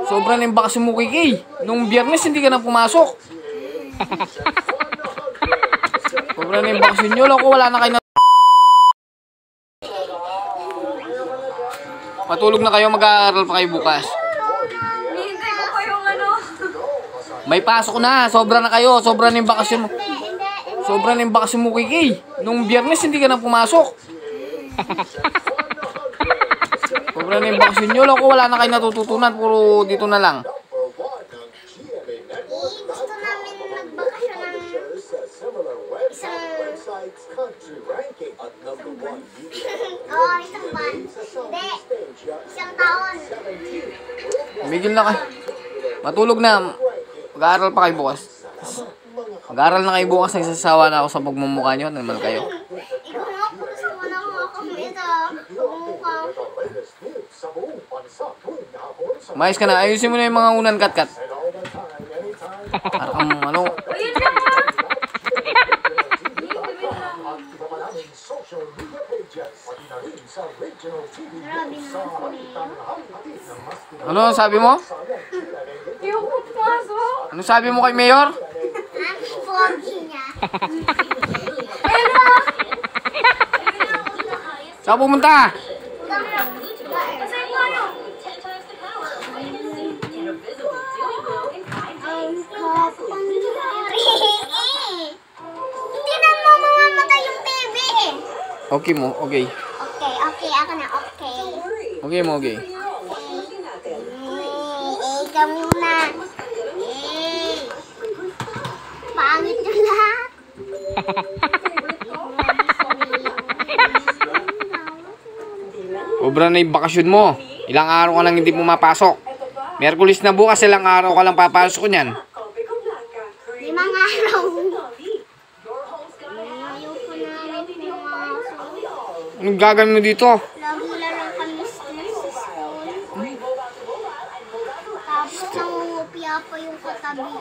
Sobra na yung bakasyon mo, Kiki. Nung Biyernes, hindi ka na pumasok. Sobra na yung bakasyon nyo. Loko, wala na kayo na... Matulog na kayo, mag-aaral pa kayo bukas. Hihintay ko pa yung ano. May pasok na. Sobra na kayo. Sobra na yung bakasyon mo. Sobra na yung bakasyon mo, Kiki. Nung Biyernes, hindi ka na pumasok. Sobra na yung bakasyon nyo. Loko, wala na kayo natututunan. Puro dito na lang. Gusto namin magbakasyon ng isang buwan. Oo, isang buwan. Hindi, isang taon. Migil na kayo. Matulog na. Mag-aaral pa kayo bukas. Mag-aaral na kayo bukas. Nagsasawa na ako sa pagmumukha nyo. Ano naman kayo? Ikaw nga po sa wala nga kami sa pagmumukha. Mayos ka na. Ayusin mo na yung mga unan kat-kat. Parang ano. Ayun lang ha. Ano sabi mo? Yung pumasok. Ano sabi mo kay Mayor? Pogi niya. Saan pumunta? Kasi yung ano. Hindi na mo mamamatay yung TV eh. Okay mo, okay. Okay, ako na okay. Okay mo, okay. Ikaw muna. Pangit yung lahat. Sobra na yung bakasyon mo. Ilang araw ka lang hindi pumapasok. Miyerkules na bukas, ilang araw ka lang papasok niyan. 5 araw. Ayoko na pumasok. Anong gagawin mo dito? Lagi lang kami stress sa school. Tapos nangungupya pa yung katabi ko.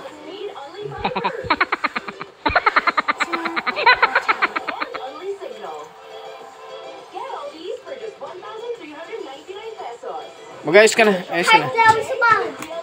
Mag-ayos ka na. Ayos ka na. Heart lang sa bag.